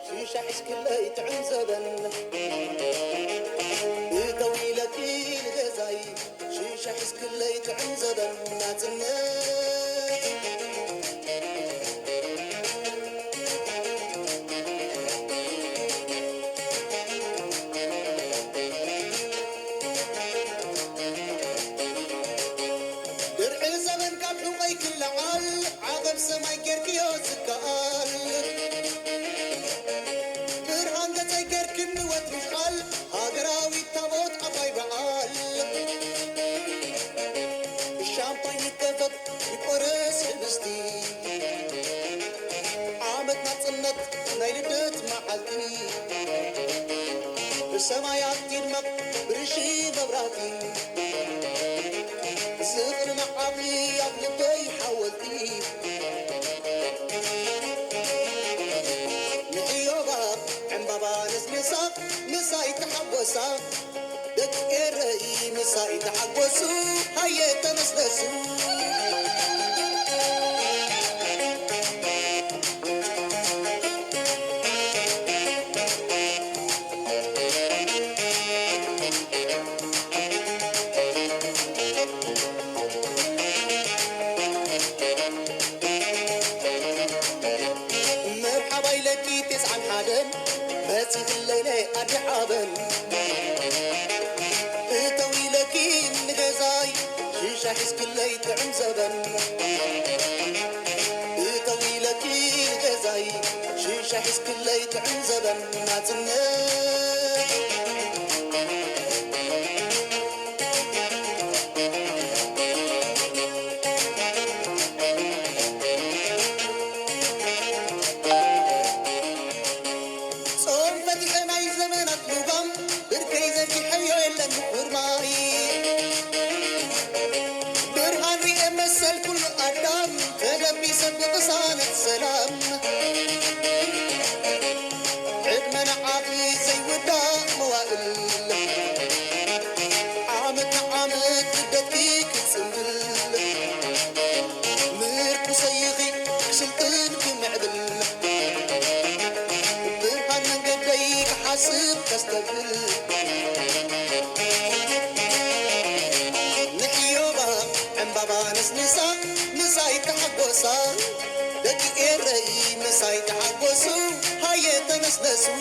شيشة حسكلي تعنزبن طويلة الغزاي شيشة حسكلي تعنزبن ناتنا سماي كيركيو سكال برهان تسكر كن وترشال هاجراوي تابوت أباي بعال الشامباين يتفق يقرس البستي عامت نتصنت نايلدت معلتي السمايات تنمق برشي مبراتي زغر معاملي أغلبي حولتي مساي تحبسا دكيري مساي تحبسو هيا تنسلسو مرحبا لكي تسعن حدن مسيت الليلة أدحابن طويلة الغزاي شيشة حسك اللي تعنزبن طويلة الغزاي شيشة حسك اللي تعنزبن ناتنا حاسب تستقبل نحيوبا عم بابا نسنسا مساي تحقوسا دقي إيري مساي تحقوسو هاي تنسنسو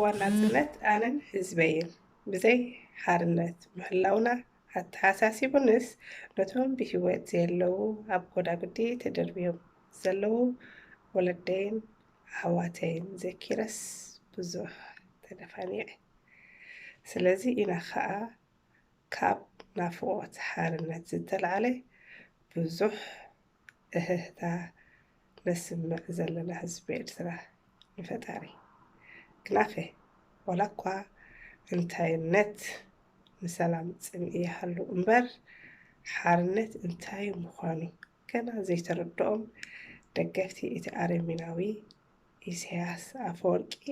ዋናጽነት ኣነን ህዝበይን ብዘይ ሓርነት ምህላውና ኣተሓሳሲቡንስ ነቶም ብሂወት ዘለዉ ኣብ ጎዳጉዲ ተደርብዮም ዘለዉ ወለደይን ኣሕዋተይን ዘኪረስ ብዙሕ ተደፋኒዐ ስለዚ ኢና ከዓ ካብ ናፍቆት ሓርነት ዝተለዓለ ብዙሕ እህህታ ነስምዕ ዘለና ህዝቢ ኤርትራ ንፈጣሪ ክናፈ ወላ እኳ እንታይነት ንሰላም ፅምኢ ይሃሉ እምበር ሓርነት እንታይ ምዃኑ ገና ዘይተረድኦም ደገፍቲ እቲ ኣረሜናዊ ኢሳያስ ኣፈወርቂ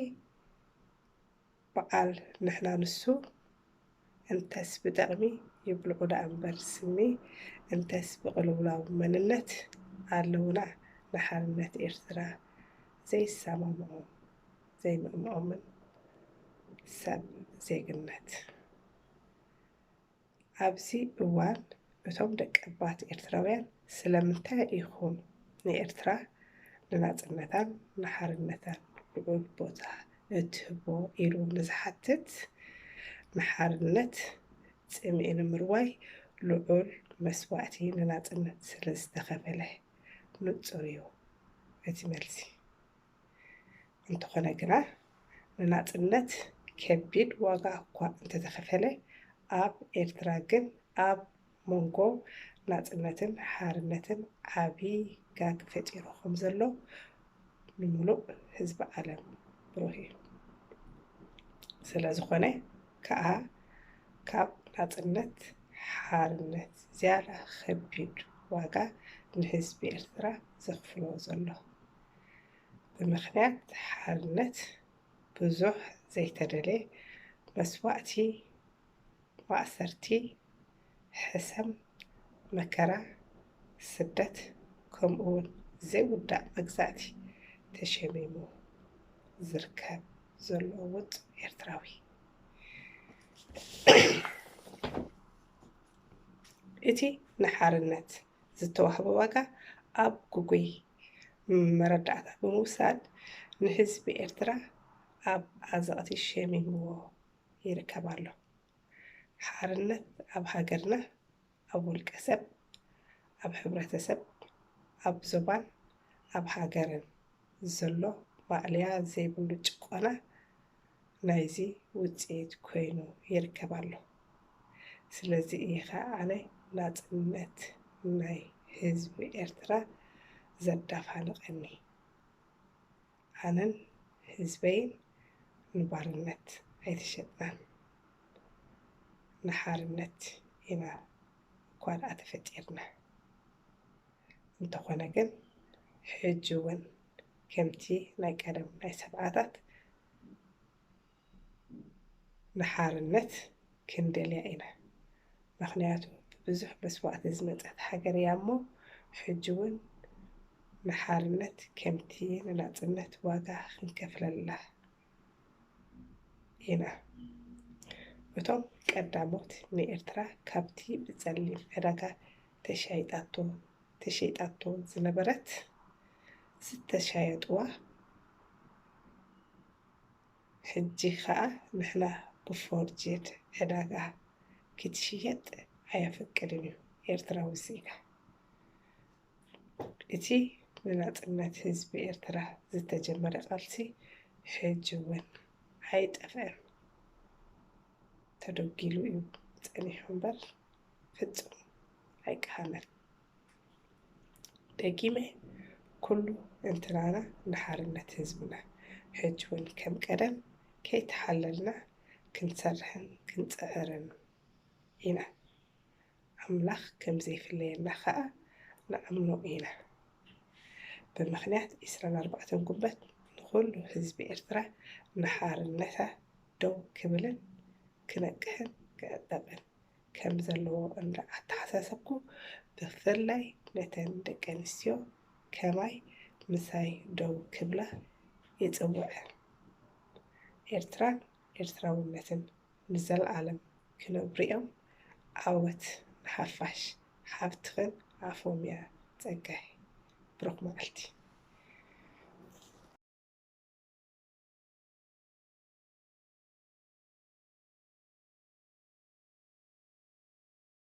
በዓል ንሕና ንሱ እንተስ ብጥቕሚ ይብልዑ ዳ እምበር ስሚ እንተስ ብቕልውላዊ መንነት ኣለውና ንሓርነት ኤርትራ ዘይሰማምዑ ዘይምእምኦምን ሰብ ዜግነት ኣብዚ እዋን እቶም ደቀባት ኤርትራውያን ስለምንታይ ኢኹም ንኤርትራ ንናጽነታን ንሓርነታን ልዑል ቦታ እትህቦ ኢሉ ንዝሓትት ንሓርነት ፅምኢ ንምርዋይ ልዑል መስዋዕቲ ንናጽነት ስለ ዝተኸፈለ ንጹር እዩ እቲ መልሲ እንተኾነ ግና ንናጽነት ከቢድ ዋጋ እኳ እንተተኸፈለ ኣብ ኤርትራ ግን ኣብ መንጎ ናጽነትን ሓርነትን ዓብዪ ጋግ ፈጢሩ ከም ዘሎ ንምሉእ ህዝቢ ዓለም ብሩህ እዩ ስለ ዝኾነ ከዓ ካብ ናጽነት ሓርነት ዝያዳ ከቢድ ዋጋ ንህዝቢ ኤርትራ ዘኽፍሎ ዘሎ ብምኽንያት ሓርነት ብዙሕ ዘይተደለየ መስዋዕቲ ማእሰርቲ ሕሰም መከራ ስደት ከምኡውን ዘይውዳእ መግዛእቲ ተሸሚሙ ዝርከብ ዘሎ ውጥ ኤርትራዊ እቲ ንሓርነት ዝተዋህበ ዋጋ ኣብ ጉጉይ መረዳእታ ብምውሳድ ንህዝቢ ኤርትራ ኣብ ኣዘቕቲ ሸሚምዎ ይርከብ ኣሎ። ሓርነት ኣብ ሃገርና ኣብ ውልቀ ሰብ ኣብ ሕብረተሰብ ኣብ ዞባን ኣብ ሃገርን ዘሎ ማዕልያ ዘይብሉ ጭቆና ናይዚ ውፅኢት ኮይኑ ይርከብ ኣሎ። ስለዚ ኢኻ ኣነ ናጽነት ናይ ህዝቢ ኤርትራ ዘዳፋንቐኒ ኣነን ህዝበይን ንባርነት ኣይተሸጥናን ንሓርነት ኢና እኳ ደኣ ተፈጢርና እንተኾነ ግን ሕጂ እውን ከምቲ ናይ ቀደም ናይ ሰብዓታት ንሓርነት ክንደልያ ኢና ምክንያቱ ብብዙሕ መስዋዕቲ ዝመፀት ሃገር እያ እሞ ሕጂ እውን ንሓርነት ከምቲ ንናፅነት ዋጋ ክንከፍለላ ኢና እቶም ቀዳሞት ንኤርትራ ካብቲ ብፀሊም ዕዳጋ ተሸይጣቶ ዝነበረት ዝተሻየጥዋ ሕጂ ከዓ ንሕና ብፎርጅድ ዕዳጋ ክትሽየጥ ኣየፈቅድን እዩ ኤርትራዊ ዜጋ እቲ ንናፅነት ህዝቢ ኤርትራ ዝተጀመረ ቃልሲ ሕጂ እውን ኣይጠፍአን ተደጊሉ እዩ ፀኒሑ እምበር ፍጹም ኣይከሃመን ደጊመ ኩሉ እንትናና ንሓርነት ህዝብና ሕጂ እውን ከም ቀደም ከይተሓለልና ክንሰርሕን ክንፅዕርን ኢና ኣምላኽ ከም ዘይፍለየና ከዓ ንኣምኖ ኢና ብምክንያት 24 ጉንበት ንኩሉ ህዝቢ ኤርትራ ንሓርነታ ደው ክብልን ክነቅሕን ክዕጠቕን ከም ዘለዎ እንዳተሓሳሰብኩ ብፍላይ ነተን ደቂ ኣንስትዮ ከማይ ምሳይ ደው ክብላ ይፅውዕ ኤርትራን ኤርትራውነትን ንዘለዓለም ክነብሩ እዮም ዓወት ንሓፋሽ ሓብትኽን ኣፎምያ ፀጋይ ብሩኽ መዓልቲ